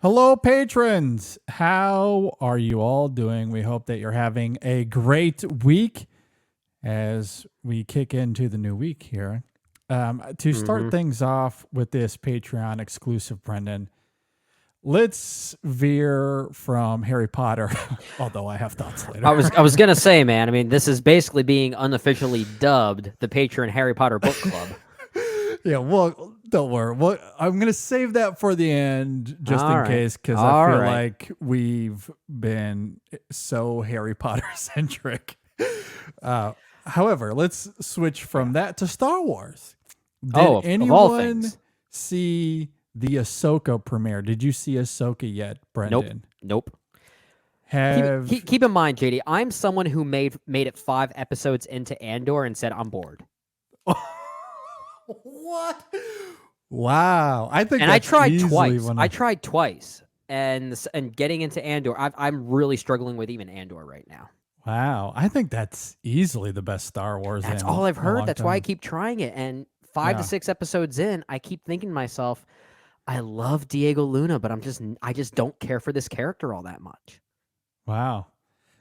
Hello, patrons. How are you all doing? We hope that you're having a great week as we kick into the new week here. To start things off with this Patreon exclusive, Brendan, let's veer from Harry Potter, although I have thoughts later. I was gonna say, man. I mean, this is basically being unofficially dubbed the Patreon Harry Potter Book Club. Yeah, well, don't worry. Well, I'm going to save that for the end just in case, because I feel like we've been so Harry Potter centric. However, let's switch from that to Star Wars. Did anyone see the AHSOKA premiere? Did you see AHSOKA yet, Brendan? Nope. Keep in mind, JD, I'm someone who made it 5 episodes into Andor and said I'm bored. What? Wow. I think I tried twice. I tried twice. And getting into Andor, I'm really struggling with even Andor right now. Wow. I think that's easily the best Star Wars. That's all I've heard. That's why I keep trying it. And 5 to 6 episodes in, I keep thinking to myself, I love Diego Luna, but I just don't care for this character all that much. Wow.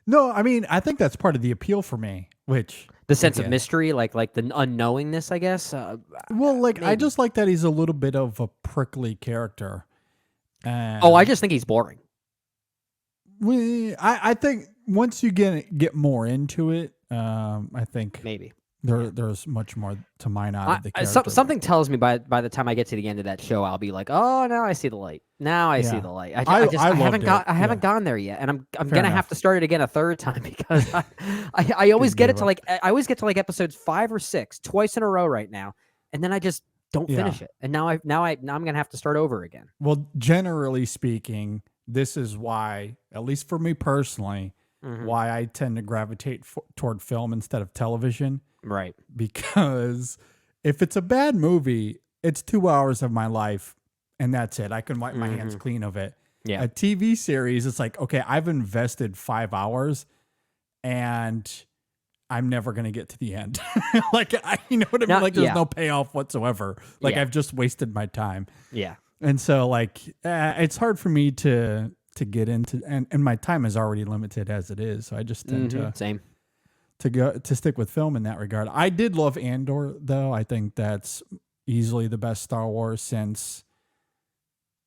No, I mean, I think that's part of the appeal for me, which the sense of mystery, like the unknowingness, I guess. I just like that he's a little bit of a prickly character. I just think he's boring. I think once you get more into it, I think maybe there's much more to mine out of the character. Something tells me by the time I get to the end of that show, I'll be like, oh, now I see the light. Now I see the light. I haven't gone there yet, and I'm gonna have to start it again a third time because I always get it to like episodes 5 or 6 twice in a row right now, and then I just don't finish it, and now I'm gonna have to start over again. Well, generally speaking, this is why, at least for me personally, why I tend to gravitate toward film instead of television. Right. Because if it's a bad movie, it's 2 hours of my life and that's it. I can wipe my hands clean of it. Yeah. A TV series, it's like, okay, I've invested 5 hours and I'm never going to get to the end. You know what I mean? There's no payoff whatsoever. I've just wasted my time. Yeah. And so it's hard for me to get into, and my time is already limited as it is. So I just tend to stick with film in that regard. I did love Andor, though. I think that's easily the best Star Wars since,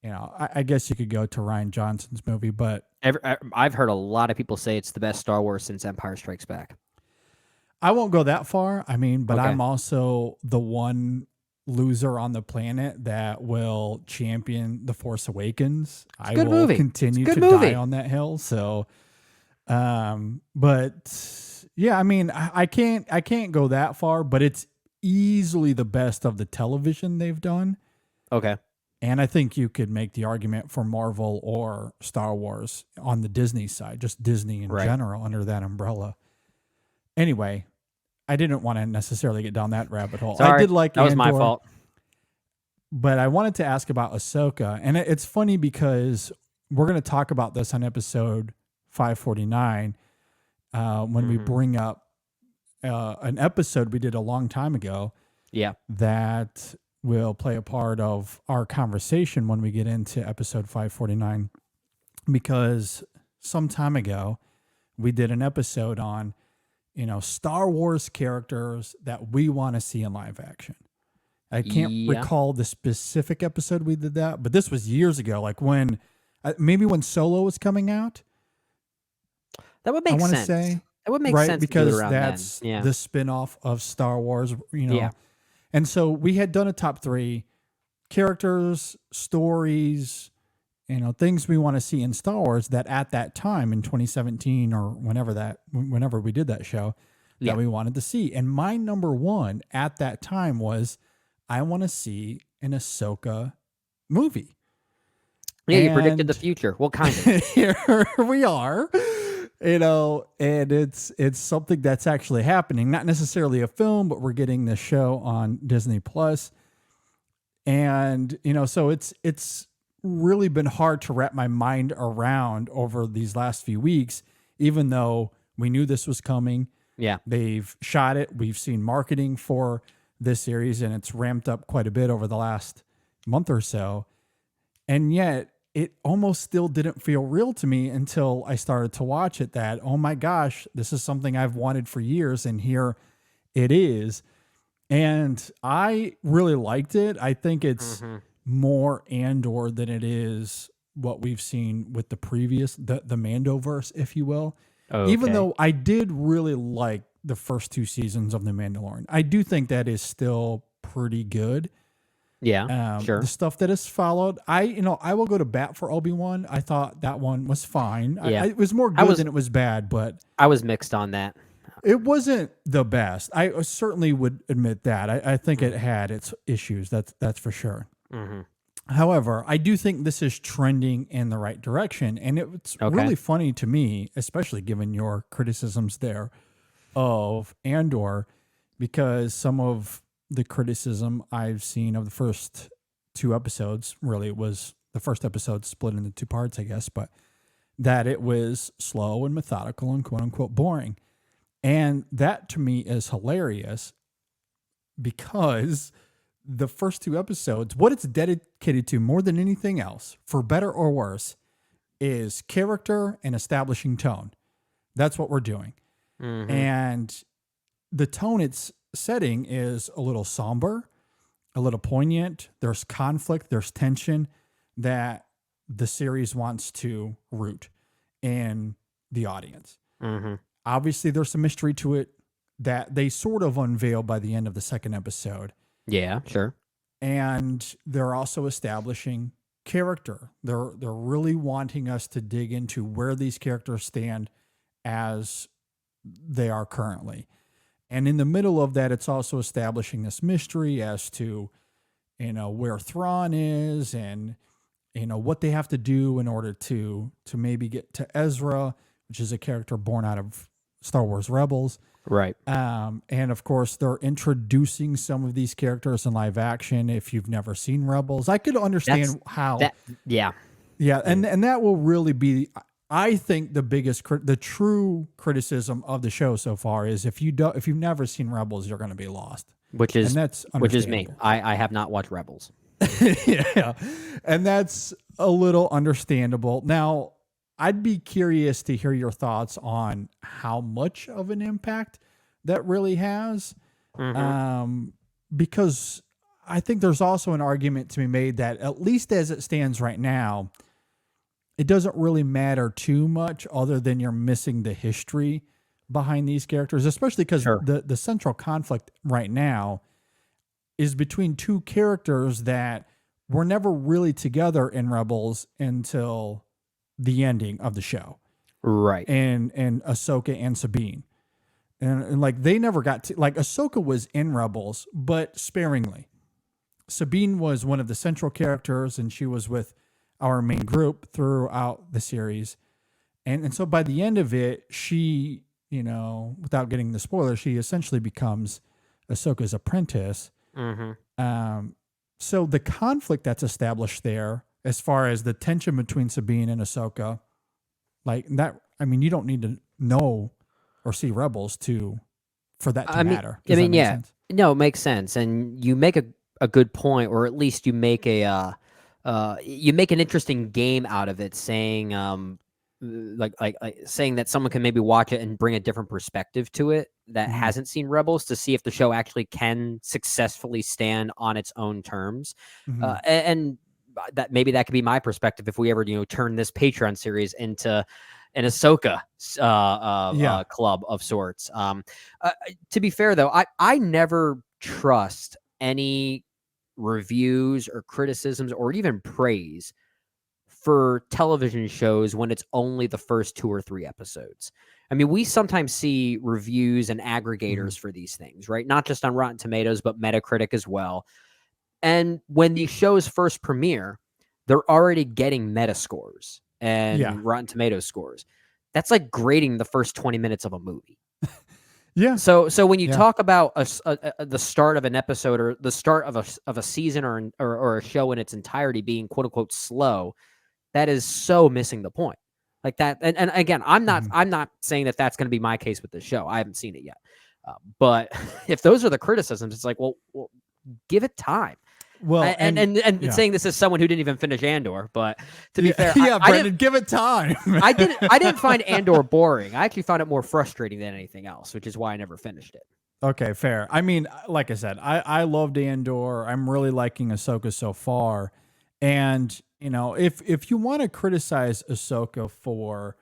I guess you could go to Rian Johnson's movie, but I've heard a lot of people say it's the best Star Wars since Empire Strikes Back. I won't go that far. I mean, but I'm also the one loser on the planet that will champion The Force Awakens. I will continue to die on that hill. So, but yeah, I mean, I can't go that far, but it's easily the best of the television they've done. Okay. And I think you could make the argument for Marvel or Star Wars on the Disney side, just Disney in general under that umbrella. Anyway, I didn't want to necessarily get down that rabbit hole. Sorry, I did like that was my fault. But I wanted to ask about AHSOKA. And it's funny because we're going to talk about this on episode 549 when we bring up an episode we did a long time ago. Yeah. That will play a part of our conversation when we get into episode 549. Because some time ago, we did an episode on Star Wars characters that we want to see in live action. I can't recall the specific episode we did that, but this was years ago, like when, maybe when Solo was coming out. That would make sense. I want to say. That would make sense. Because that's the spinoff of Star Wars, Yeah. And so we had done a top 3 characters, stories, things we want to see in Star Wars that at that time in 2017 or whenever we did that show that we wanted to see. And my number 1 at that time was I want to see an AHSOKA movie. Yeah, you predicted the future. What kind of? Here we are. And it's something that's actually happening. Not necessarily a film, but we're getting this show on Disney Plus. And, so it's really been hard to wrap my mind around over these last few weeks, even though we knew this was coming. Yeah. They've shot it. We've seen marketing for this series, and it's ramped up quite a bit over the last month or so. And yet it almost still didn't feel real to me until I started to watch it, that, oh my gosh, this is something I've wanted for years, and here it is. And I really liked it. I think it's more Andor than it is what we've seen with the previous, the Mandoverse, if you will. Okay. Even though I did really like the first 2 seasons of The Mandalorian, I do think that is still pretty good. Yeah, sure. The stuff that has followed, I will go to bat for Obi-Wan. I thought that one was fine. Yeah. It was more good than it was bad, but I was mixed on that. It wasn't the best. I certainly would admit that. I think it had its issues. That's for sure. However, I do think this is trending in the right direction, and it's really funny to me, especially given your criticisms there of Andor, because some of the criticism I've seen of the first 2 episodes, really it was the first episode split into 2 parts, I guess, but that it was slow and methodical and quote unquote boring. And that to me is hilarious, because the first 2 episodes, what it's dedicated to more than anything else, for better or worse, is character and establishing tone. That's what we're doing. And the tone it's setting is a little somber, a little poignant. There's conflict, there's tension that the series wants to root in the audience. Obviously, there's some mystery to it that they sort of unveil by the end of the 2nd episode. Yeah, sure. And they're also establishing character. They're really wanting us to dig into where these characters stand as they are currently. And in the middle of that, it's also establishing this mystery as to, where Thrawn is, and, what they have to do in order to maybe get to Ezra, which is a character born out of Star Wars Rebels. Right. And of course, they're introducing some of these characters in live action. If you've never seen Rebels, I could understand how. Yeah. And that will really be, I think, the true criticism of the show so far is if you've never seen Rebels, you're going to be lost. Which is me. I have not watched Rebels. Yeah, and that's a little understandable. Now, I'd be curious to hear your thoughts on how much of an impact that really has, because I think there's also an argument to be made that, at least as it stands right now, it doesn't really matter too much other than you're missing the history behind these characters, especially because the central conflict right now is between 2 characters that were never really together in Rebels until the ending of the show. Right. And AHSOKA and Sabine. And like, they never got to, like, AHSOKA was in Rebels, but sparingly. Sabine was one of the central characters, and she was with our main group throughout the series. And so by the end of it, she, without getting the spoilers, she essentially becomes Ahsoka's apprentice. So the conflict that's established there, as far as the tension between Sabine and Ahsoka, like that, I mean, you don't need to know or see Rebels for that to matter. Does that make sense? No, it makes sense. And you make a good point, or at least you make an interesting game out of it, saying, like saying that someone can maybe watch it and bring a different perspective to it that hasn't seen Rebels, to see if the show actually can successfully stand on its own terms. And that maybe that could be my perspective if we ever, turn this Patreon series into an AHSOKA club of sorts. To be fair, though, I never trust any reviews or criticisms or even praise for television shows when it's only the first 2 or 3 episodes. I mean, we sometimes see reviews and aggregators for these things, right? Not just on Rotten Tomatoes, but Metacritic as well. And when these shows first premiere, they're already getting Metascores and Rotten Tomatoes scores. That's like grading the first 20 minutes of a movie. Yeah. So when you talk about the start of an episode, or the start of a season or a show in its entirety being quote unquote slow, that is so missing the point. Like that. And again, I'm not saying that that's going to be my case with this show. I haven't seen it yet. But if those are the criticisms, it's like, well, give it time. Well, and saying this as someone who didn't even finish Andor, but to be fair, Brendan, give it time. I didn't find Andor boring. I actually found it more frustrating than anything else, which is why I never finished it. Okay, fair. I mean, like I said, I loved Andor. I'm really liking Ahsoka so far. And, if you want to criticize Ahsoka for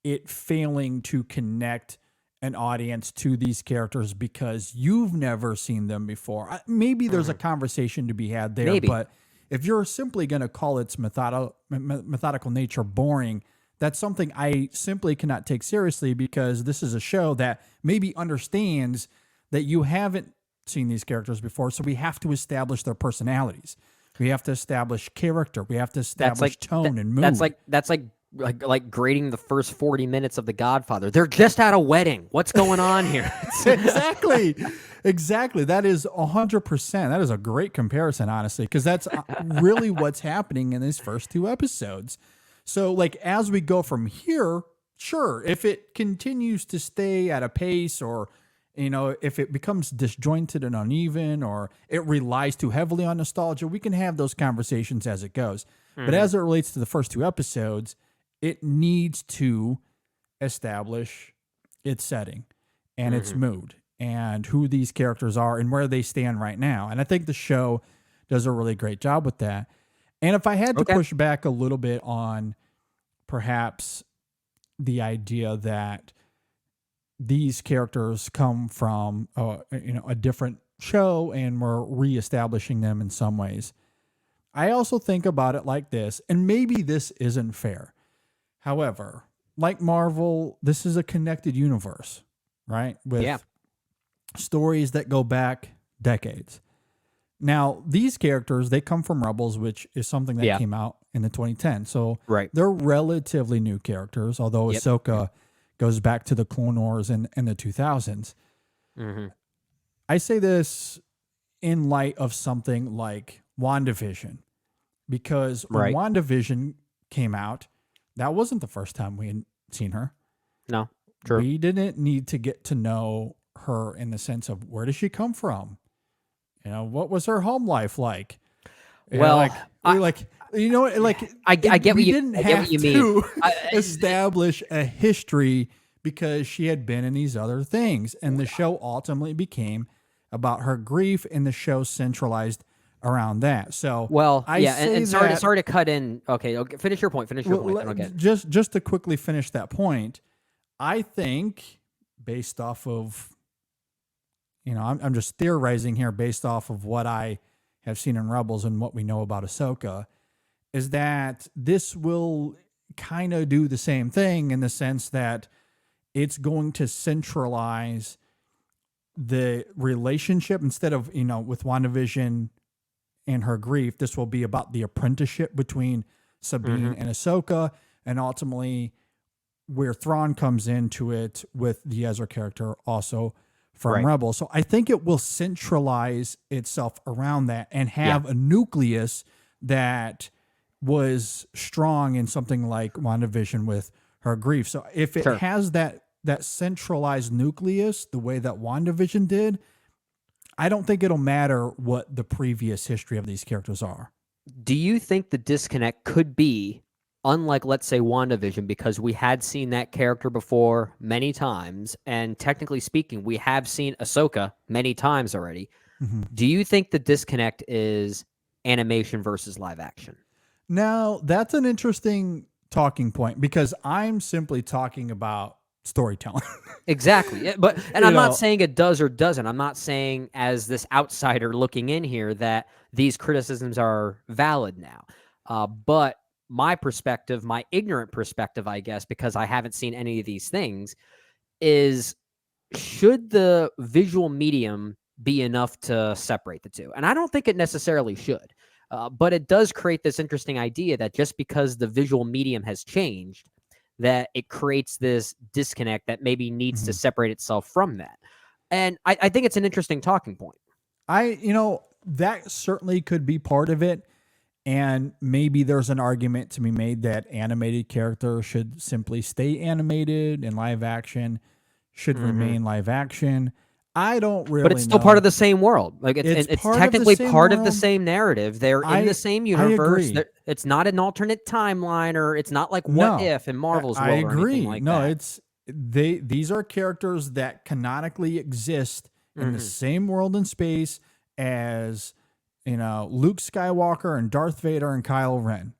it failing to connect an audience to these characters because you've never seen them before, maybe there's a conversation to be had there. Maybe. But if you're simply going to call its methodical nature boring, that's something I simply cannot take seriously, because this is a show that maybe understands that you haven't seen these characters before. So we have to establish their personalities. We have to establish character. We have to establish tone and mood. That's like grading the first 40 minutes of The Godfather. They're just at a wedding. What's going on here? Exactly. That is 100%. That is a great comparison, honestly, because that's really what's happening in these first 2 episodes. So, like, as we go from here, sure, if it continues to stay at a pace, or if it becomes disjointed and uneven, or it relies too heavily on nostalgia, we can have those conversations as it goes. But as it relates to the first 2 episodes, it needs to establish its setting and its mood and who these characters are and where they stand right now. And I think the show does a really great job with that. And if I had to push back a little bit on perhaps the idea that these characters come from a different show and we're reestablishing them in some ways, I also think about it like this, and maybe this isn't fair. However, like Marvel, this is a connected universe, right? With stories that go back decades. Now, these characters, they come from Rebels, which is something that came out in the 2010s. So they're relatively new characters, although Ahsoka goes back to the Clone Wars in the 2000s. I say this in light of something like WandaVision, because when WandaVision came out, that wasn't the first time we had seen her. No, true. We didn't need to get to know her in the sense of, where does she come from? What was her home life like? Well, I get what you mean. Establish a history, because she had been in these other things, and the show ultimately became about her grief, and the show centralized around that. So, sorry to cut in. Okay, finish your point. Just to quickly finish that point, I think, based off of, I'm just theorizing here based off of what I have seen in Rebels and what we know about Ahsoka, is that this will kind of do the same thing, in the sense that it's going to centralize the relationship. Instead of, with WandaVision and her grief, this will be about the apprenticeship between Sabine and Ahsoka, and ultimately where Thrawn comes into it with the Ezra character also from Rebels. So I think it will centralize itself around that and have a nucleus that was strong in something like WandaVision with her grief. So if it has that centralized nucleus the way that WandaVision did, I don't think it'll matter what the previous history of these characters are. Do you think the disconnect could be, unlike, let's say, WandaVision, because we had seen that character before many times, and technically speaking, we have seen Ahsoka many times already. Do you think the disconnect is animation versus live action? Now, that's an interesting talking point, because I'm simply talking about storytelling. Exactly. And I'm not saying it does or doesn't. I'm not saying, as this outsider looking in here, that these criticisms are valid now. But my perspective, my ignorant perspective, I guess, because I haven't seen any of these things, is, should the visual medium be enough to separate the two? And I don't think it necessarily should. But it does create this interesting idea that just because the visual medium has changed, that it creates this disconnect that maybe needs to separate itself from that. And I think it's an interesting talking point. That certainly could be part of it. And maybe there's an argument to be made that animated characters should simply stay animated, and live action should remain live action. I don't really But it's still know. part of the same world. Like it's technically part of the world. same narrative. They're in the same universe. It's not an alternate timeline, or it's not like What If in Marvel's world or anything like that. These are characters that canonically exist in the same world and space as, Luke Skywalker and Darth Vader and Kylo Ren.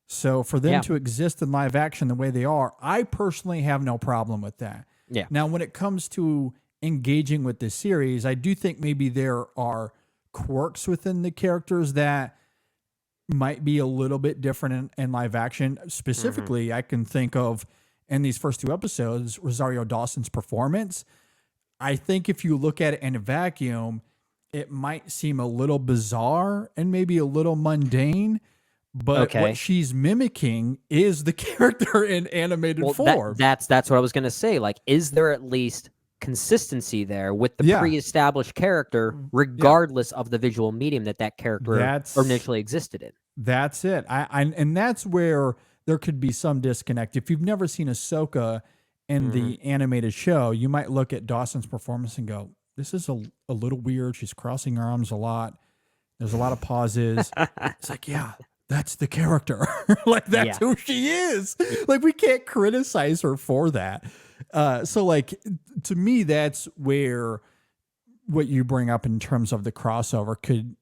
So for them to exist in live action the way they are, I personally have no problem with that. Yeah. Now, when it comes to engaging with this series, I do think maybe there are quirks within the characters that might be a little bit different in live action. Specifically, I can think of, in these first 2 episodes, Rosario Dawson's performance. I think if you look at it in a vacuum, it might seem a little bizarre and maybe a little mundane, but what she's mimicking is the character in animated form. That's what I was going to say. Like, is there at least consistency there with the pre-established character, regardless of the visual medium that character initially existed in? That's it. And that's where there could be some disconnect. If you've never seen AHSOKA in the animated show, you might look at Dawson's performance and go, this is a little weird. She's crossing her arms a lot. There's a lot of pauses. It's like, yeah, that's the character. Like, that's who she is. Like, we can't criticize her for that. So, like, to me, that's where what you bring up in terms of the crossover could,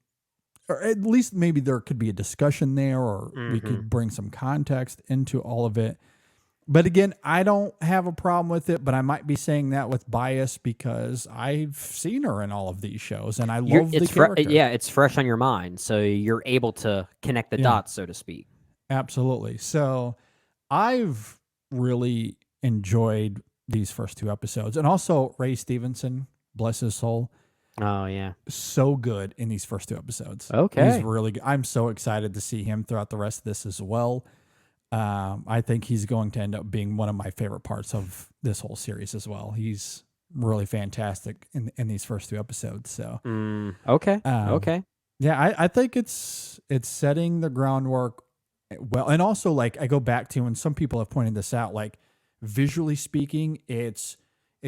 or at least maybe there could be a discussion there, or we could bring some context into all of it. But again, I don't have a problem with it, but I might be saying that with bias because I've seen her in all of these shows and I love the character. It's fresh on your mind, so you're able to connect the dots, so to speak. Absolutely. So I've really enjoyed these first 2 episodes. And also Ray Stevenson, bless his soul. Oh, yeah. So good in these first 2 episodes. Okay. He's really good. I'm so excited to see him throughout the rest of this as well. I think he's going to end up being one of my favorite parts of this whole series as well. He's really fantastic in these first 2 episodes. So okay. Yeah, I think it's setting the groundwork well. And also, like, I go back to, and some people have pointed this out, like, visually speaking, it's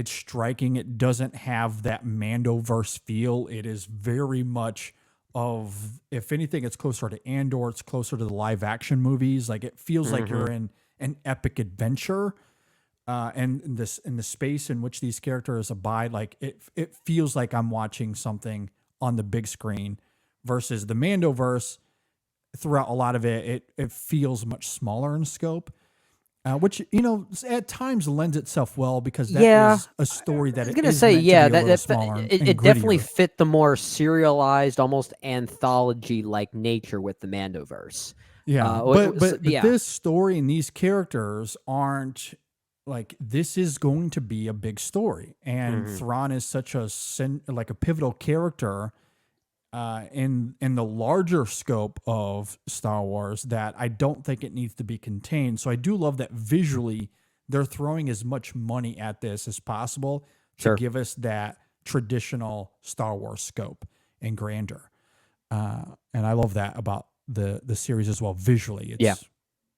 striking. It doesn't have that Mandoverse feel. It is very much of, if anything, it's closer to Andor. It's closer to the live action movies. Like, it feels like you're in an epic adventure, and in the space in which these characters abide. Like, it feels like I'm watching something on the big screen versus the Mandoverse. Throughout a lot of it feels much smaller in scope. Which, at times lends itself well because that is a story that it definitely fit the more serialized, almost anthology-like nature with the Mandoverse. Yeah, but this story and these characters aren't like, this is going to be a big story, and Thrawn is such a pivotal character in the larger scope of Star Wars that I don't think it needs to be contained. So I do love that visually they're throwing as much money at this as possible to give us that traditional Star Wars scope and grandeur. And I love that about the series as well. Visually,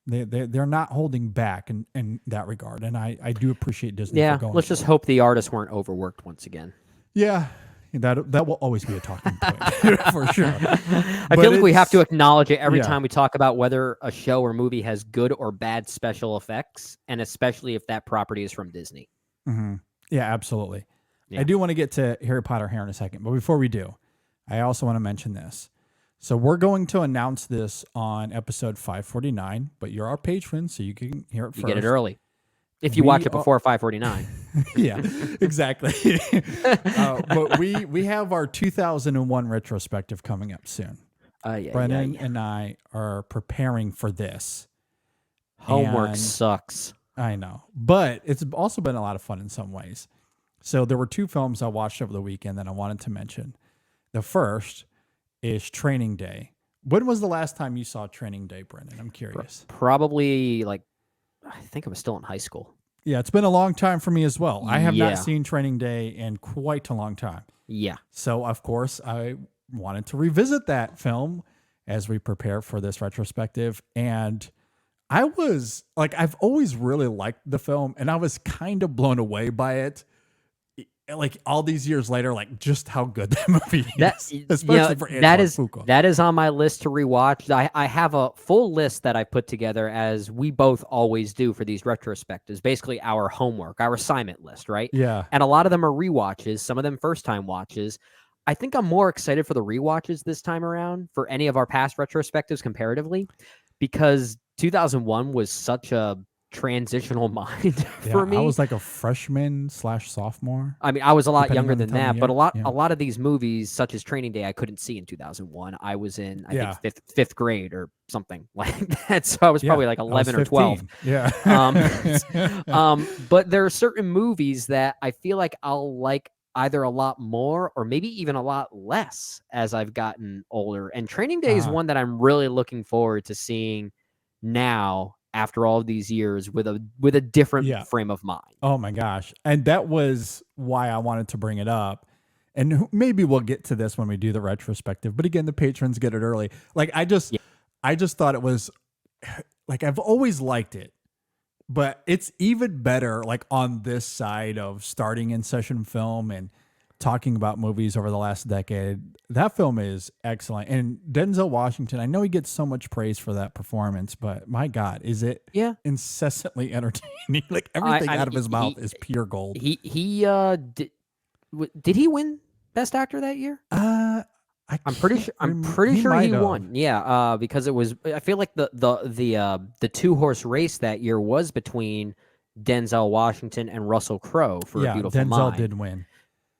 they're not holding back in that regard, and I do appreciate Disney. Yeah, for going let's just hope the artists weren't overworked once again. Yeah. That will always be a talking point for sure. I feel like we have to acknowledge it every time we talk about whether a show or movie has good or bad special effects, and especially if that property is from Disney. Yeah, absolutely. Yeah. I do want to get to Harry Potter here in a second, but before we do, I also want to mention this. So we're going to announce this on episode 549, but you're our patron, so you can hear it first. You get it early. If you watch it before 549. Yeah, exactly. But we have our 2001 retrospective coming up soon. Brennan and I are preparing for this. Homework sucks. I know. But it's also been a lot of fun in some ways. So there were 2 films I watched over the weekend that I wanted to mention. The first is Training Day. When was the last time you saw Training Day, Brendan? I'm curious. Probably, like, I think I was still in high school. Yeah, it's been a long time for me as well. I have not seen Training Day in quite a long time. Yeah. So, of course, I wanted to revisit that film as we prepare for this retrospective. And I was, like, I've always really liked the film, and I was kind of blown away by it. like all these years later, like just how good that movie That is, especially for Fuqua. That is on my list to rewatch. I have a full list that I put together, as we both always do for these retrospectives, basically our homework, our assignment list, right? Yeah. And a lot of them are rewatches, some of them first time watches. I think I'm more excited for the rewatches this time around for any of our past retrospectives comparatively, because 2001 was such a transitional mind for me. I was like a freshman/sophomore. I mean, I was a lot younger than that, but Yeah. a lot of these movies, such as Training Day, I couldn't see in 2001. I was in, I think, fifth grade or something like that. So I was probably like 11 or 12. Yeah. But there are certain movies that I feel like I'll like either a lot more or maybe even a lot less as I've gotten older. And Training Day is one that I'm really looking forward to seeing now, after all these years, with a different frame of mind. Oh my gosh. And that was why I wanted to bring it up. And maybe we'll get to this when we do the retrospective. But again, the patrons get it early. Like I just thought it was like, I've always liked it, but it's even better like on this side of starting in session film and talking about movies over the last decade. That film is excellent. And Denzel Washington, I know he gets so much praise for that performance, but my God, is it incessantly entertaining? Like everything out of his mouth is pure gold. Did he win Best Actor that year? I'm pretty sure he won. Yeah, because it was, I feel like the 2-horse race that year was between Denzel Washington and Russell Crowe for A Beautiful Mind. Denzel did win.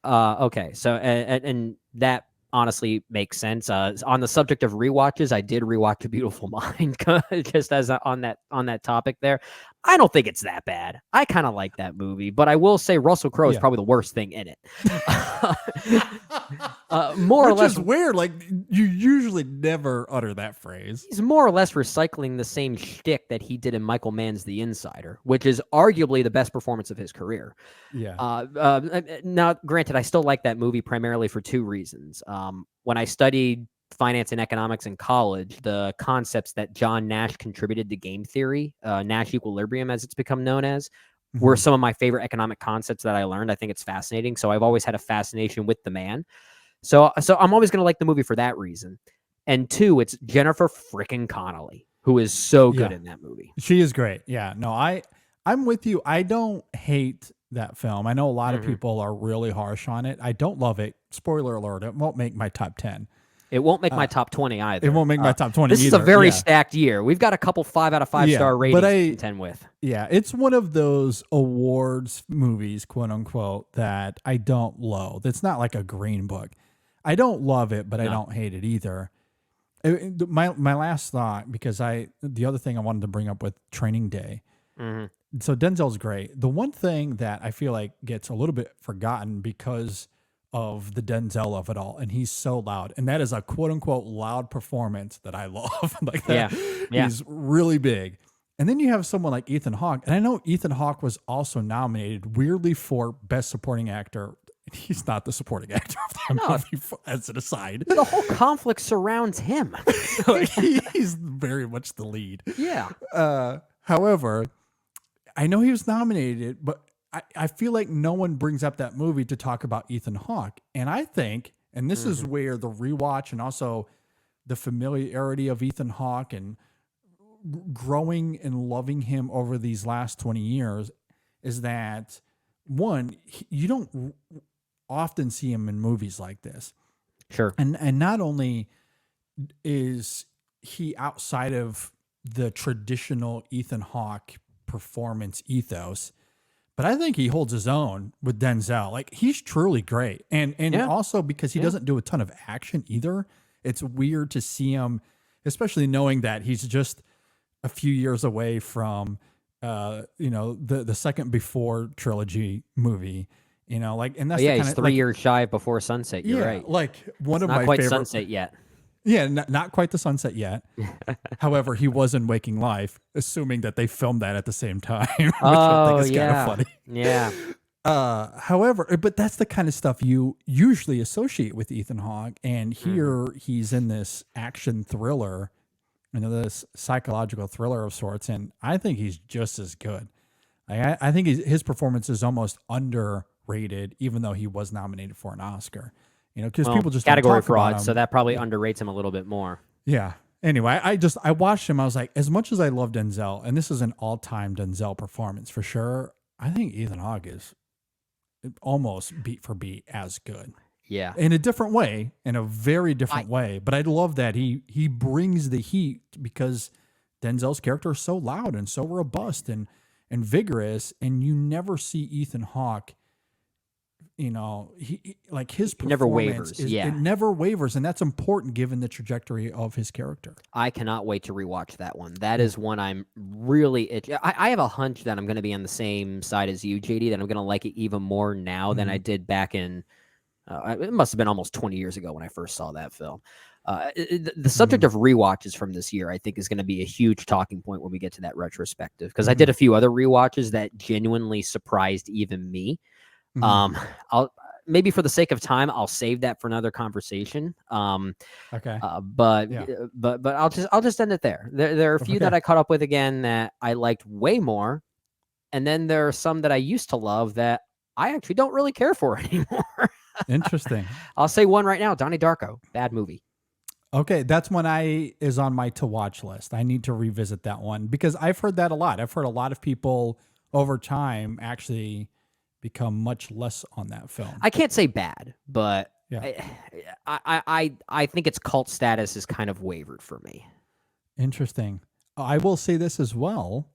Okay, so and that honestly makes sense. On the subject of rewatches, I did rewatch A Beautiful Mind just as on that topic there. I don't think it's that bad. I kind of like that movie, but I will say Russell Crowe is probably the worst thing in it. More or less, which is weird. Like you usually never utter that phrase. He's more or less recycling the same shtick that he did in Michael Mann's The Insider, which is arguably the best performance of his career. Yeah. Now, granted, I still like that movie primarily for two reasons. When I studied finance and economics in college, the concepts that John Nash contributed to game theory, Nash equilibrium as it's become known as, were some of my favorite economic concepts that I learned. I think it's fascinating. So I've always had a fascination with the man. So I'm always going to like the movie for that reason. And two, it's Jennifer frickin' Connelly, who is so good in that movie. She is great. Yeah, no, I'm with you. I don't hate that film. I know a lot of people are really harsh on it. I don't love it. Spoiler alert, it won't make my top 10. It won't make my top 20 either. It won't make my top 20 This either. is a very stacked year. We've got a couple 5 out of 5 star ratings to contend with. Yeah, it's one of those awards movies, quote unquote, that I don't loathe. It's not like a Green Book. I don't love it, but I don't hate it either. My last thought, because the other thing I wanted to bring up with Training Day. So Denzel's great. The one thing that I feel like gets a little bit forgotten because of the Denzel of it all, and he's so loud, and that is a quote unquote loud performance that I love. Like that, he's really big. And then you have someone like Ethan Hawke, and I know Ethan Hawke was also nominated weirdly for Best Supporting Actor. He's not the supporting actor of that movie, as an aside. The whole conflict surrounds him. Like, he's very much the lead. Yeah. However, I know he was nominated, but I feel like no one brings up that movie to talk about Ethan Hawke. And I think, and this is where the rewatch and also the familiarity of Ethan Hawke and growing and loving him over these last 20 years is that, one, you don't often see him in movies like this. Sure. And not only is he outside of the traditional Ethan Hawke performance ethos, but I think he holds his own with Denzel. Like, he's truly great. And also because he doesn't do a ton of action either. It's weird to see him, especially knowing that he's just a few years away from the Second Before trilogy movie. And that's he's 3 years shy of Before Sunset. You're right. Like one of my favorite. Not quite Sunset yet. Yeah, not quite the Sunset yet. However, he was in Waking Life, assuming that they filmed that at the same time, which I think is kind of funny. Yeah. However, but that's the kind of stuff you usually associate with Ethan Hawke, and here he's in this action thriller, this psychological thriller of sorts, and I think he's just as good. I think his performance is almost underrated rated, even though he was nominated for an Oscar. You know, because people just category don't talk fraud, about him. So that probably underrates him a little bit more. Yeah. Anyway, I watched him. I was like, as much as I love Denzel, and this is an all-time Denzel performance for sure, I think Ethan Hawke is almost beat for beat as good. Yeah. In a different way, in a very different way. But I love that he brings the heat because Denzel's character is so loud and so robust and vigorous, and you never see Ethan Hawke. You know, he like his performance never wavers. It never wavers, and that's important given the trajectory of his character. I cannot wait to rewatch that one. That is one I'm really itchy. I have a hunch that I'm going to be on the same side as you, JD, that I'm going to like it even more now than I did back in. It must have been almost 20 years ago when I first saw that film. The subject of rewatches from this year, I think, is going to be a huge talking point when we get to that retrospective, because I did a few other rewatches that genuinely surprised even me. I'll maybe for the sake of time, I'll save that for another conversation. Okay. But I'll just end it there. There are a few that I caught up with again that I liked way more, and then there are some that I used to love that I actually don't really care for anymore. Interesting. I'll say one right now: Donnie Darko, bad movie. Okay, that's one is on my to watch list. I need to revisit that one because I've heard that a lot. I've heard a lot of people over time actually become much less on that film. I can't say bad, but yeah. I think its cult status is kind of wavered for me. Interesting. I will say this as well.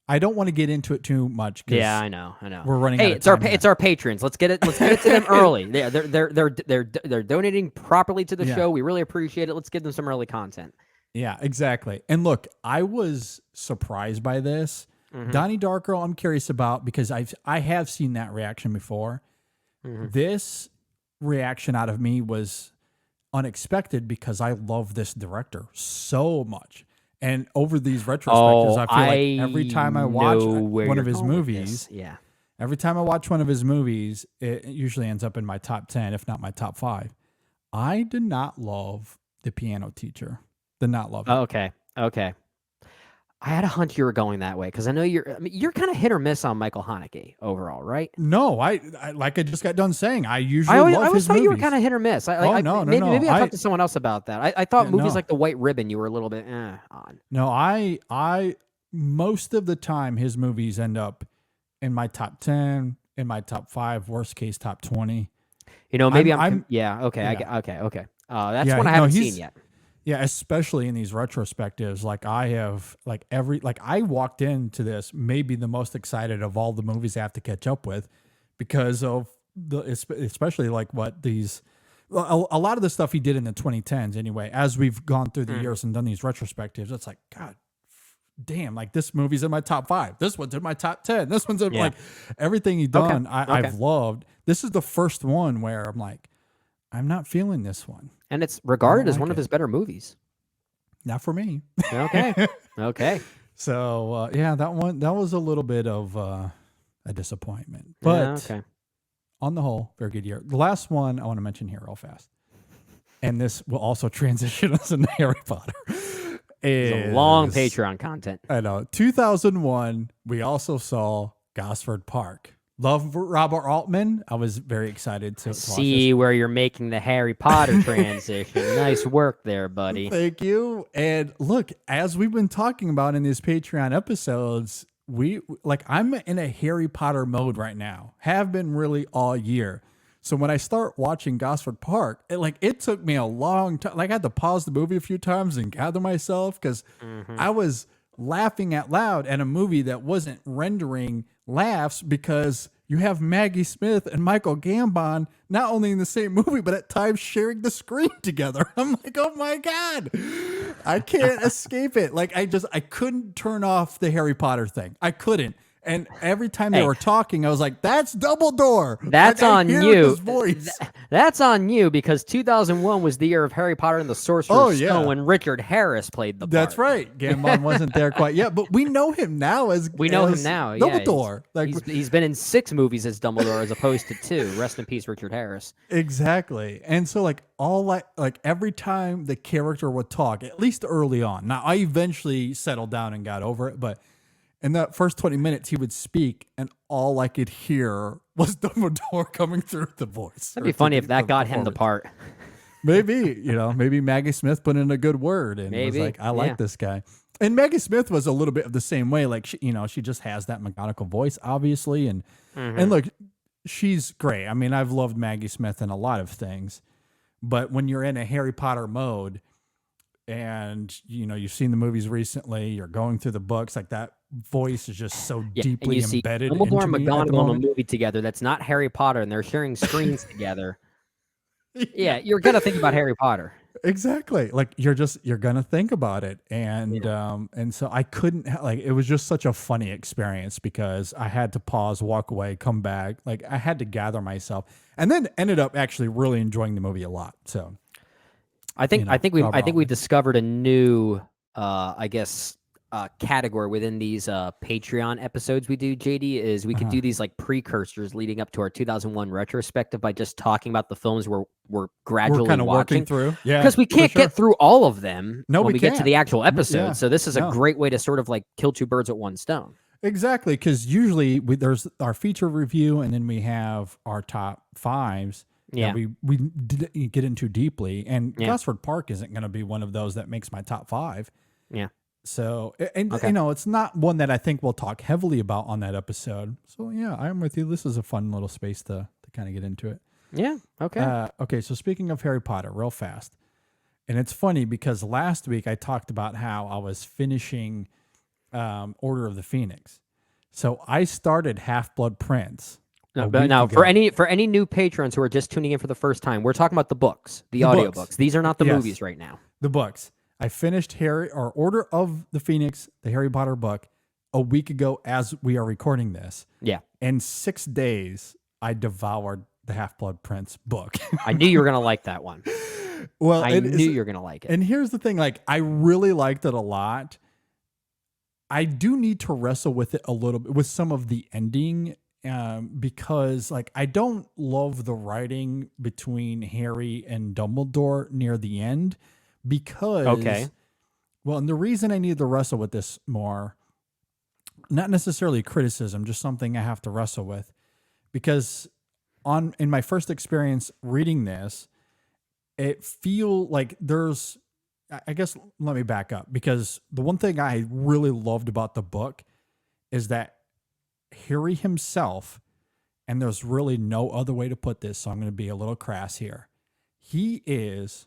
I don't want to get into it too much. Yeah, I know. We're running. Hey, it's our patrons. Let's get it to them early. They're donating properly to the show. We really appreciate it. Let's give them some early content. Yeah, exactly. And look, I was surprised by this. Donnie Darko, I'm curious about because I have seen that reaction before. This reaction out of me was unexpected because I love this director so much. And over these retrospectives, I feel like every time I watch one of his movies, every time I watch one of his movies, it usually ends up in my top 10, if not my top 5. I did not love The Piano Teacher. Did not love it. Okay. I had a hunch you were going that way because I know you're kind of hit or miss on Michael Haneke overall, right? No, I like I just got done saying I usually love his movies. I always thought you were kind of hit or miss. No. Maybe I talked to someone else about that. I thought movies like The White Ribbon you were a little bit on. No, I most of the time his movies end up in my top 10, in my top 5, worst case top 20. You know, maybe I'm okay. That's one I haven't seen yet. Yeah, especially in these retrospectives, like I have, like I walked into this maybe the most excited of all the movies I have to catch up with, because of especially like what these, a lot of the stuff he did in the 2010s anyway. As we've gone through the years and done these retrospectives, it's like, God damn, like this movie's in my top 5. This one's in my top 10. This one's in like everything he's done. I've loved. This is the first one where I'm like, I'm not feeling this one. And it's regarded as one of his better movies. Not for me. Okay. So, that was a little bit of a disappointment. But on the whole, very good year. The last one I want to mention here real fast, and this will also transition us into Harry Potter. It's a long Patreon content. I know. 2001, we also saw Gosford Park. Love Robert Altman. I was very excited to see where you're making the Harry Potter transition. Nice work there, buddy. Thank you. And look, as we've been talking about in these Patreon episodes, I'm in a Harry Potter mode right now. Have been really all year. So when I start watching Gosford Park, it took me a long time. Like I had to pause the movie a few times and gather myself because I was laughing out loud at a movie that wasn't rendering laughs because you have Maggie Smith and Michael Gambon not only in the same movie but at times sharing the screen together. I'm like, oh my God, I can't escape it. Like I couldn't turn off the Harry Potter thing. I couldn't. And every time they were talking, I was like, that's Dumbledore. That's on you. That's on you because 2001 was the year of Harry Potter and the Sorcerer's Stone when Richard Harris played the part. That's right. Gambon wasn't there quite yet, but we know him now as Dumbledore. Yeah, he's been in 6 movies as Dumbledore as opposed to 2. Rest in peace, Richard Harris. Exactly. And so every time the character would talk, at least early on. Now I eventually settled down and got over it, but in that first 20 minutes, he would speak, and all I could hear was Dumbledore coming through the voice. That'd be funny if that got him the part. Maybe, maybe Maggie Smith put in a good word and was like, I like this guy. And Maggie Smith was a little bit of the same way. Like, she just has that McGonagall voice, obviously. And look, she's great. I mean, I've loved Maggie Smith in a lot of things. But when you're in a Harry Potter mode and, you've seen the movies recently, you're going through the books, like that voice is just so deeply and you embedded. Dumbledore and McGonagall in a movie together that's not Harry Potter and they're sharing screens together. Yeah, you're going to think about Harry Potter. Exactly. Like you're going to think about it. And, and so I couldn't, it was just such a funny experience because I had to pause, walk away, come back. Like I had to gather myself and then ended up actually really enjoying the movie a lot. So I think we discovered a new, category within these Patreon episodes we do, JD, is we could do these like precursors leading up to our 2001 retrospective by just talking about the films we're gradually kind of watching working through. Yeah, because we can't get through all of them when we get to the actual episode. Yeah. So this is a great way to sort of like kill two birds with one stone. Exactly, because usually there's our feature review and then we have our top fives. Yeah, we get into deeply, and Gosford Park isn't going to be one of those that makes my top 5. Yeah. So, and it's not one that I think we'll talk heavily about on that episode. So yeah, I'm with you. This is a fun little space to kind of get into it. Yeah. Okay. Okay. So speaking of Harry Potter, real fast, and it's funny because last week I talked about how I was finishing Order of the Phoenix. So I started Half-Blood Prince. Now, for any new patrons who are just tuning in for the first time, we're talking about the books, the audiobooks. These are not the movies right now. The books. I finished Order of the Phoenix, the Harry Potter book, a week ago as we are recording this. Yeah. In 6 days, I devoured the Half-Blood Prince book. I knew you were going to like that one. Well, I knew you were going to like it. And here's the thing, I really liked it a lot. I do need to wrestle with it a little bit with some of the ending because I don't love the writing between Harry and Dumbledore near the end. Because, well, and the reason I need to wrestle with this more, not necessarily criticism, just something I have to wrestle with, because in my first experience reading this, it feel like there's, I guess, let me back up, because the one thing I really loved about the book is that Harry himself, and there's really no other way to put this, so I'm going to be a little crass here. He is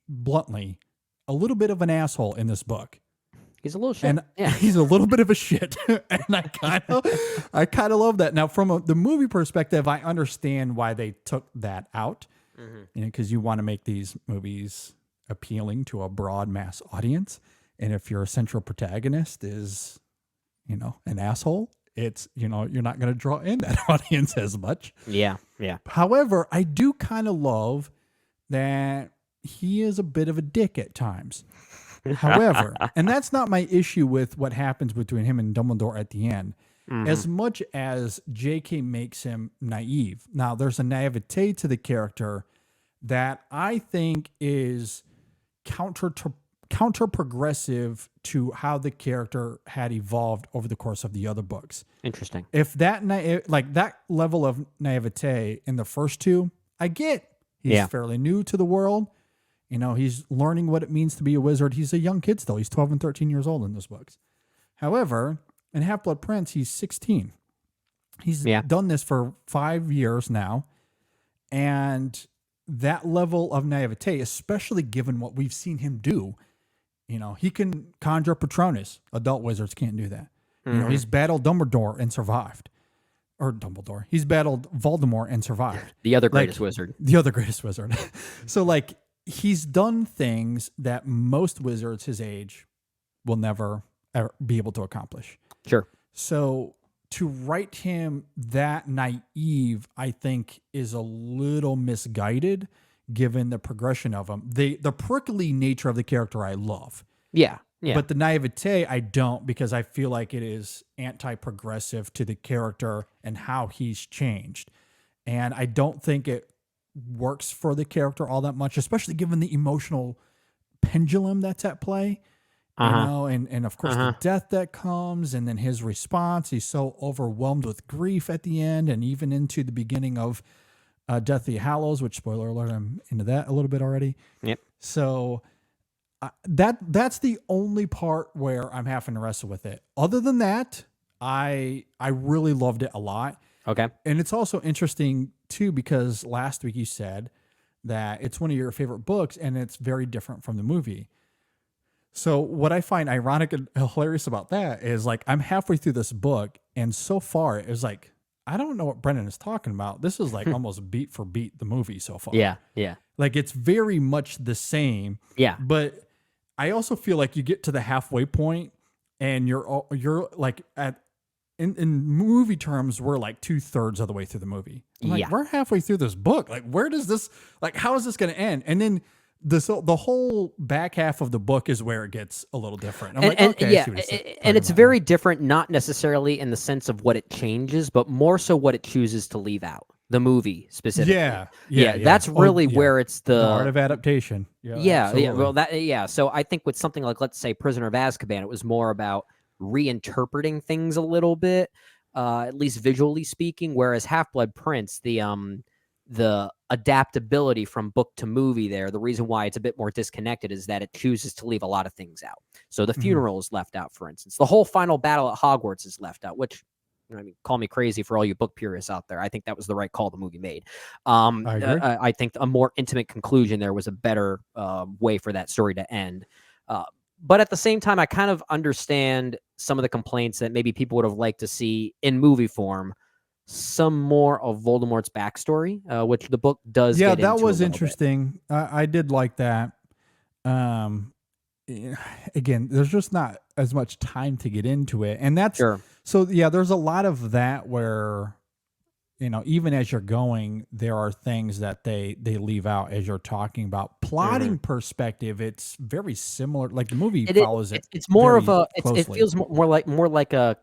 bluntly a little bit of an asshole in this book. He's a little shit. And he's a little bit of a shit. And I kind of love that. Now, from the movie perspective, I understand why they took that out. Because you want to make these movies appealing to a broad mass audience. And if your central protagonist is, an asshole, it's, you're not going to draw in that audience as much. Yeah. Yeah. However, I do kind of love that he is a bit of a dick at times. However, and that's not my issue with what happens between him and Dumbledore at the end, as much as JK makes him naive. Now, there's a naivete to the character that I think is counter-progressive to how the character had evolved over the course of the other books. Interesting. If that that level of naivete in the first two, I get. He's fairly new to the world. He's learning what it means to be a wizard. He's a young kid still. He's 12 and 13 years old in those books. However, in Half-Blood Prince, he's 16. He's done this for 5 years now. And that level of naivete, especially given what we've seen him do, he can conjure Patronus. Adult wizards can't do that. He's battled Dumbledore and survived. Or Dumbledore. He's battled Voldemort and survived. The other greatest wizard. The other greatest wizard. So, he's done things that most wizards his age will never ever be able to accomplish. Sure. So to write him that naive, I think, is a little misguided given the progression of him. The prickly nature of the character I love. Yeah. Yeah. But the naivete I don't, because I feel like it is anti-progressive to the character and how he's changed. And I don't think it works for the character all that much, especially given the emotional pendulum that's at play. and of course the death that comes, and then his response. He's so overwhelmed with grief at the end, and even into the beginning of Deathly Hallows, which, spoiler alert, I'm into that a little bit already. Yep. So that's the only part where I'm having to wrestle with it. Other than that, I really loved it a lot. Okay. And it's also interesting too, because last week you said that it's one of your favorite books and it's very different from the movie. So what I find ironic and hilarious about that is, like, I'm halfway through this book, and so far it was like, I don't know what Brendan is talking about. This is like almost beat for beat the movie so far. Yeah, yeah. Like, it's very much the same. Yeah. But I also feel like you get to the halfway point and you're like in movie terms, we're like 2/3 of the way through the movie. I'm like, we're halfway through this book. Like, where does this, like, how is this going to end? And then the whole back half of the book is where it gets a little different. I'm like, okay, yeah, and it's very different, not necessarily in the sense of what it changes, but more so what it chooses to leave out. The movie specifically. Yeah. That's really where it's the art of adaptation. Yeah. Well, so I think with something like, let's say, Prisoner of Azkaban, it was more about reinterpreting things a little bit, at least visually speaking. Whereas Half-Blood Prince, the adaptability from book to movie there, the reason why it's a bit more disconnected is that it chooses to leave a lot of things out. So the funeral is left out, for instance. The whole final battle at Hogwarts is left out, which, I mean, call me crazy for all you book purists out there. I think that was the right call the movie made. I think a more intimate conclusion there was a better way for that story to end. But at the same time, I kind of understand some of the complaints that maybe people would have liked to see in movie form, some more of Voldemort's backstory, which the book does. Yeah, that was interesting. I did like that. Again, there's just not as much time to get into it, and that's so. Yeah, there's a lot of that where, even as you're going, there are things that they leave out as you're talking about. Plotting perspective, it's very similar. Like, the movie follows it. It's more of a. It feels more like a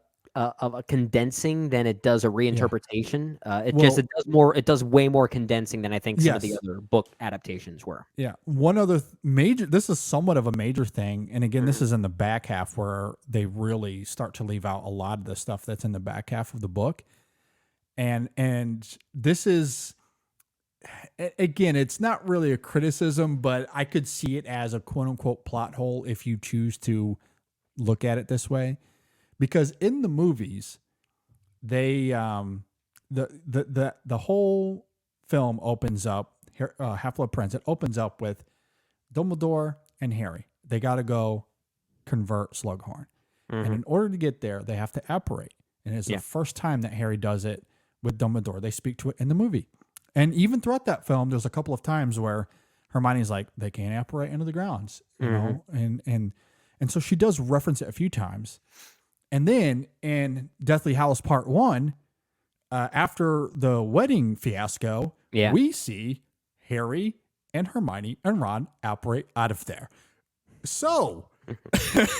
condensing than it does a reinterpretation. It does way more condensing than I think some of the other book adaptations were. Yeah. One other this is somewhat of a major thing. And again, this is in the back half where they really start to leave out a lot of the stuff that's in the back half of the book. And this is, again, it's not really a criticism, but I could see it as a quote unquote plot hole if you choose to look at it this way. Because in the movies, they the whole film opens up, Half-Blood Prince, it opens up with Dumbledore and Harry. They got to go convert Slughorn. And in order to get there, they have to apparate. And it's the first time that Harry does it with Dumbledore. They speak to it in the movie. And even throughout that film, there's a couple of times where Hermione's like, they can't apparate into the grounds, you know? And so she does reference it a few times. And then in Deathly Hallows Part 1, after the wedding fiasco, we see Harry and Hermione and Ron apparate out of there. So,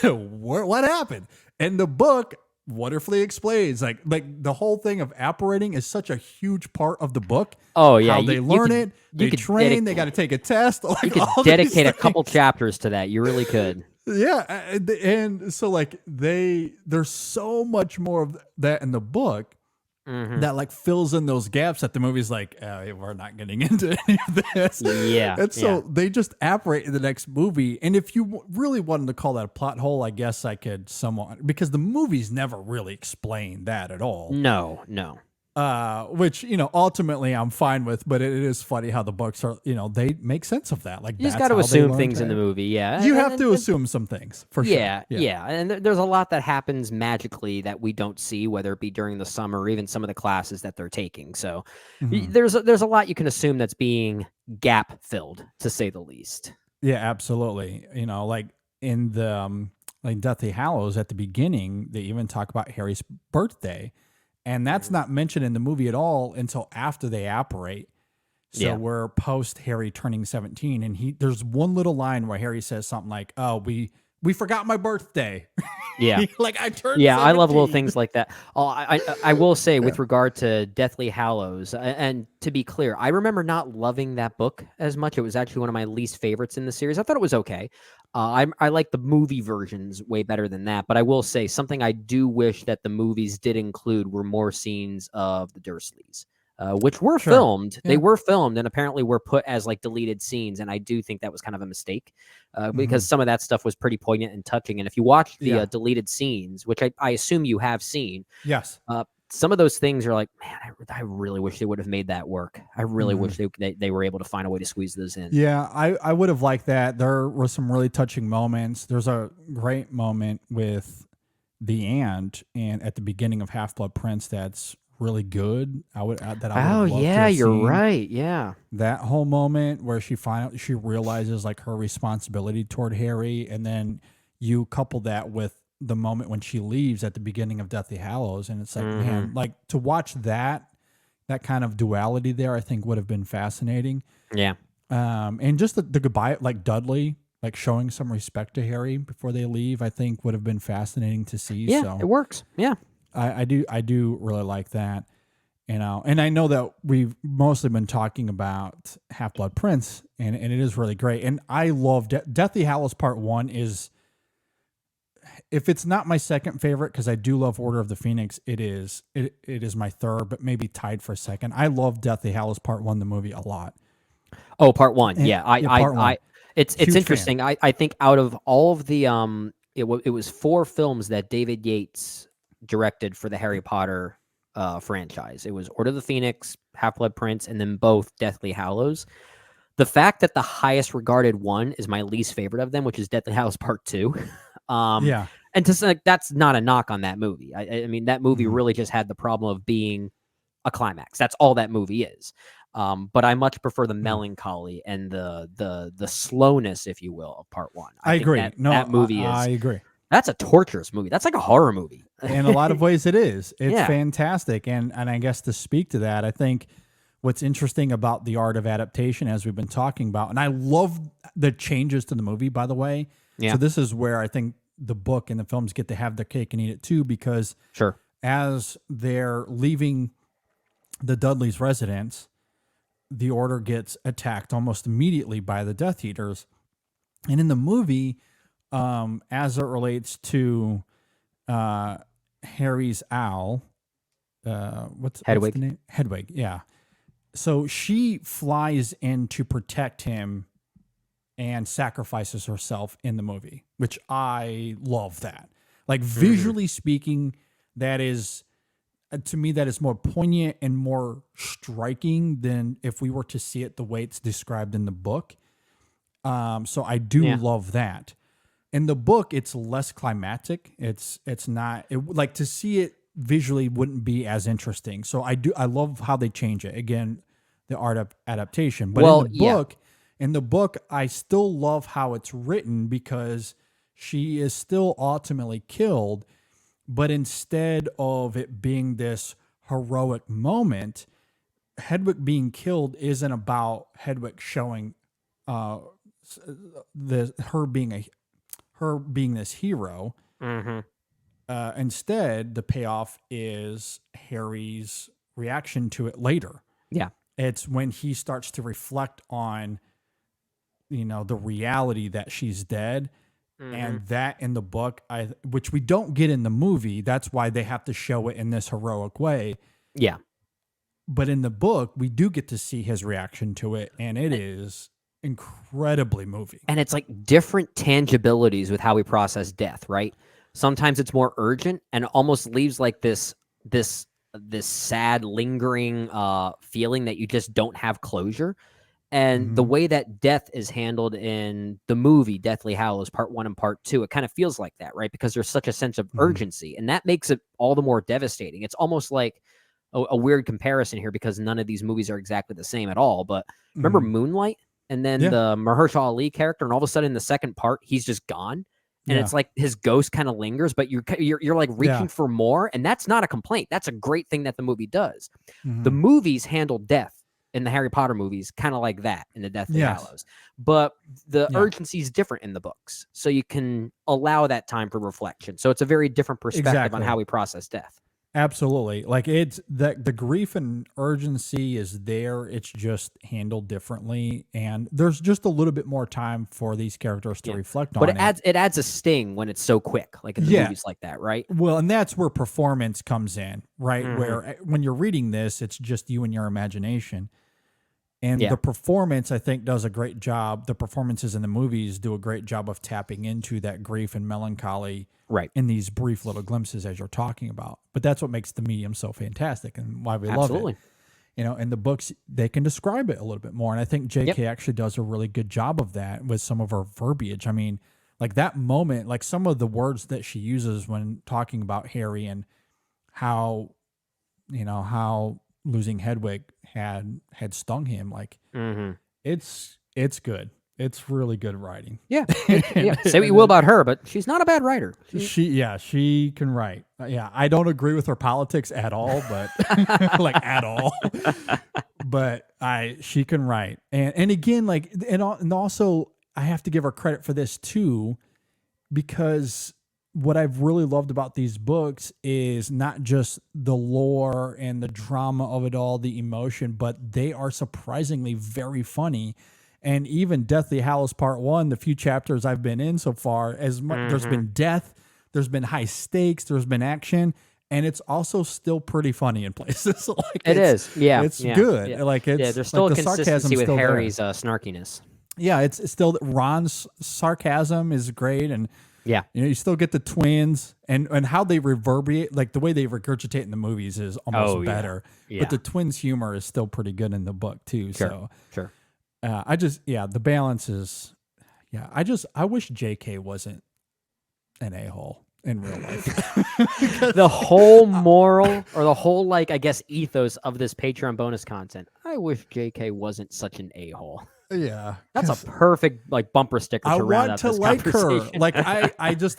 what happened? And the book wonderfully explains, like the whole thing of apparating is such a huge part of the book. Oh, yeah. How they learn it, they train, they got to take a test. Like, you could dedicate a couple chapters to that. You really could. Yeah, and so like there's so much more of that in the book that like fills in those gaps that the movie's like, we're not getting into any of this. Yeah, and so they just apparate in the next movie. And if you really wanted to call that a plot hole, I guess I could somewhat, because the movies never really explain that at all. No. Which, ultimately I'm fine with, but it is funny how the books are, they make sense of that. Like, you just got to assume things in the movie. Yeah. You have to assume some things for sure. Yeah. And there's a lot that happens magically that we don't see, whether it be during the summer or even some of the classes that they're taking. So there's a lot you can assume that's being gap filled, to say the least. Yeah, absolutely. Like in the, like Deathly Hallows at the beginning, they even talk about Harry's birthday. And that's not mentioned in the movie at all until after they apparate. So we're post Harry turning 17, and there's one little line where Harry says something like, "Oh, we forgot my birthday." Yeah, like I turned. Yeah, 17. I love little things like that. Oh, I will say with regard to Deathly Hallows, and to be clear, I remember not loving that book as much. It was actually one of my least favorites in the series. I thought it was okay. I like the movie versions way better than that, but I will say something I do wish that the movies did include were more scenes of the Dursleys, which were filmed. Yeah. They were filmed and apparently were put as like deleted scenes, and I do think that was kind of a mistake because some of that stuff was pretty poignant and touching. And if you watch the deleted scenes, which I assume you have seen, yes, some of those things are like, man, I really wish they would have made that work. I really wish they were able to find a way to squeeze those in. Yeah, I would have liked that. There were some really touching moments. There's a great moment with the aunt and at the beginning of Half-Blood Prince that's really good. I would have loved to have you're seen. right. Yeah. That whole moment where she realizes like her responsibility toward Harry, and then you couple that with the moment when she leaves at the beginning of Deathly Hallows, and it's like, man, like to watch that kind of duality there, I think would have been fascinating. Yeah. And just the goodbye, like Dudley, like showing some respect to Harry before they leave, I think would have been fascinating to see. Yeah, so it works. Yeah. I do really like that. And I know that we've mostly been talking about Half-Blood Prince, and it is really great. And I love Deathly Hallows Part 1 is, if it's not my second favorite, because I do love Order of the Phoenix, it is my third, but maybe tied for second. I love Deathly Hallows Part 1, the movie, a lot. Oh, Part 1. And, yeah. It's interesting. I think out of all of the it was 4 films that David Yates directed for the Harry Potter franchise. It was Order of the Phoenix, Half-Blood Prince, and then both Deathly Hallows. The fact that the highest regarded one is my least favorite of them, which is Deathly Hallows Part 2. And to say that's not a knock on that movie. I mean, that movie really just had the problem of being a climax. That's all that movie is. But I much prefer the melancholy and the slowness, if you will, of Part 1. I agree. That movie I agree. That's a torturous movie. That's like a horror movie. In a lot of ways, it is. It's fantastic. And I guess to speak to that, I think what's interesting about the art of adaptation, as we've been talking about, and I love the changes to the movie, by the way. Yeah. So this is where I think the book and the films get to have their cake and eat it too, because as they're leaving the Dudley's residence, the Order gets attacked almost immediately by the Death Eaters. And in the movie, as it relates to Harry's owl, what's the name? Hedwig, yeah. So she flies in to protect him and sacrifices herself in the movie, which I love that. Like visually speaking, that is, to me, that is more poignant and more striking than if we were to see it the way it's described in the book. So I do love that. In the book, it's less climactic. It's not like to see it visually wouldn't be as interesting. So I love how they change it. Again, the art of adaptation. But in the book, I still love how it's written because she is still ultimately killed. But instead of it being this heroic moment, Hedwig being killed isn't about Hedwig showing her being this hero. Instead, the payoff is Harry's reaction to it later. Yeah. It's when he starts to reflect on, the reality that she's dead. And that in the book, which we don't get in the movie, that's why they have to show it in this heroic way. Yeah. But in the book, we do get to see his reaction to it, and it is incredibly moving. And it's like different tangibilities with how we process death, right? Sometimes it's more urgent and almost leaves like this sad, lingering feeling that you just don't have closure. And the way that death is handled in the movie Deathly Hallows Part 1 and Part 2, it kind of feels like that, right? Because there's such a sense of urgency, and that makes it all the more devastating. It's almost like a weird comparison here because none of these movies are exactly the same at all. But remember Moonlight and then the Mahershala Ali character, and all of a sudden in the second part, he's just gone. And it's like his ghost kind of lingers, but you're like reaching for more. And that's not a complaint. That's a great thing that the movie does. The movies handle death in the Harry Potter movies kind of like that in the Deathly Hallows. But the urgency is different in the books. So you can allow that time for reflection. So it's a very different perspective on how we process death. Absolutely. Like it's the grief and urgency is there. It's just handled differently. And there's just a little bit more time for these characters to reflect but on it adds a sting when it's so quick, like in the movies like that, right? Well, and that's where performance comes in, right? Where when you're reading this, it's just you and your imagination. And the performance, I think, does a great job. The performances in the movies do a great job of tapping into that grief and melancholy in these brief little glimpses as you're talking about. But that's what makes the medium so fantastic and why we love it. You know, in the books, they can describe it a little bit more. And I think J.K. actually does a really good job of that with some of her verbiage. I mean, like that moment, like some of the words that she uses when talking about Harry and how, you know, how losing Hedwig had stung him, like it's good. It's really good writing. Yeah. Say what you will about her, but she's not a bad writer. She can write. I don't agree with her politics at all, but like at all. But she can write. And again, like and also I have to give her credit for this too, because what I've really loved about these books is not just the lore and the drama of it all, the emotion, but they are surprisingly very funny. And even Deathly Hallows Part 1, the few chapters I've been in so far, there's been death, there's been high stakes, there's been action, and it's also still pretty funny in places. Like it's good. Yeah. Like it's there's still like a consistency with Harry's snarkiness. Yeah, it's still Ron's sarcasm is great, and you know, you still get the twins and how they reverberate, like the way they regurgitate in the movies is almost better. But the twins' humor is still pretty good in the book too. Sure. The balance is, I wish JK wasn't an a-hole in real life. The whole moral or the whole, like, I guess, ethos of this Patreon bonus content. I wish JK wasn't such an a-hole. Yeah, that's a perfect like bumper sticker to round out this conversation. Her. Like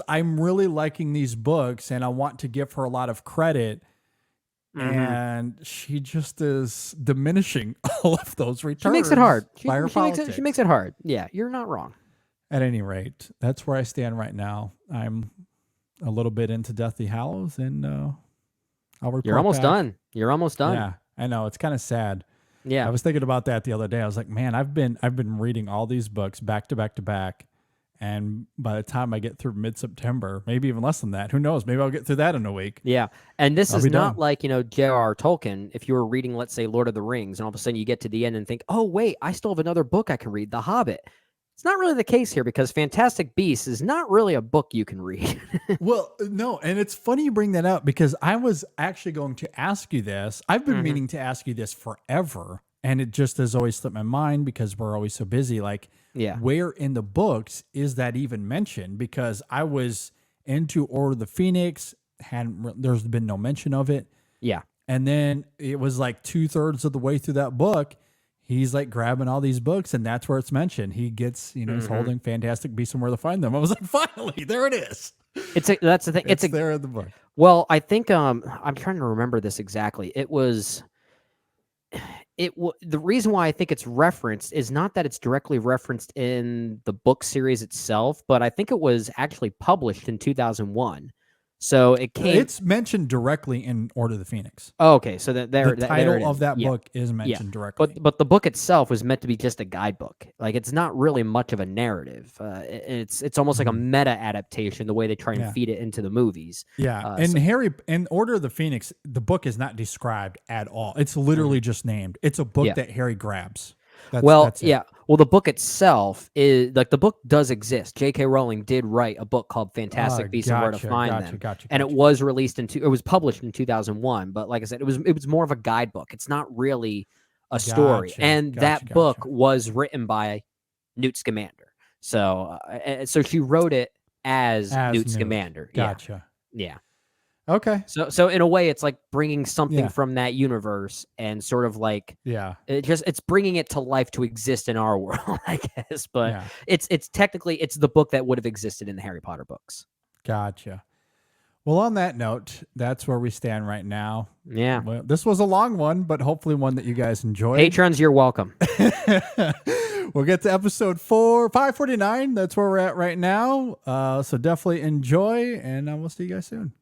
I'm really liking these books, and I want to give her a lot of credit. And she just is diminishing all of those returns. She makes it hard. She makes it hard. Yeah, you're not wrong. At any rate, that's where I stand right now. I'm a little bit into Deathly Hallows, and I'll report. You're almost done. You're almost done. Yeah, I know. It's kind of sad. Yeah, I was thinking about that the other day. I was like, man, I've been reading all these books back to back to back, and by the time I get through mid-September, maybe even less than that, who knows? Maybe I'll get through that in a week. Yeah, and this is not like, you know, J.R.R. Tolkien. If you were reading, let's say, Lord of the Rings, and all of a sudden you get to the end and think, oh wait, I still have another book I can read, The Hobbit. It's not really the case here because Fantastic Beasts is not really a book you can read. Well, no, and it's funny you bring that up because I was actually going to ask you this. I've been meaning to ask you this forever, and it just has always slipped my mind because we're always so busy. Like, where in the books is that even mentioned? Because I was into Order of the Phoenix, there's been no mention of it. Yeah. And then it was like 2/3 of the way through that book, he's like grabbing all these books, and that's where it's mentioned. He gets, you know, he's holding Fantastic Beasts and Where to Find Them. I was like, finally, there it is. That's the thing. It's there in the book. Well, I think I'm trying to remember this exactly. The reason why I think it's referenced is not that it's directly referenced in the book series itself, but I think it was actually published in 2001. So it's mentioned directly in Order of the Phoenix. Oh, okay, so the title of that book is mentioned directly. But the book itself was meant to be just a guidebook. Like, it's not really much of a narrative. It's almost like a meta adaptation, the way they try and feed it into the movies. Yeah, and Order of the Phoenix, the book is not described at all. It's literally just named. It's a book that Harry grabs. That's it. Well, the book itself is like, the book does exist. J.K. Rowling did write a book called Fantastic Beasts and Where to Find Them, and it was it was published in 2001. But like I said, it was more of a guidebook. It's not really a story. And that book was written by Newt Scamander. So she wrote it as Newt Scamander. Gotcha. Yeah. Okay. So in a way, it's like bringing something from that universe and sort of like it's bringing it to life to exist in our world, I guess. But it's technically the book that would have existed in the Harry Potter books. Gotcha. Well, on that note, that's where we stand right now. Yeah. Well, this was a long one, but hopefully one that you guys enjoyed. Patrons, you're welcome. We'll get to episode 549. That's where we're at right now. So definitely enjoy, and we'll see you guys soon.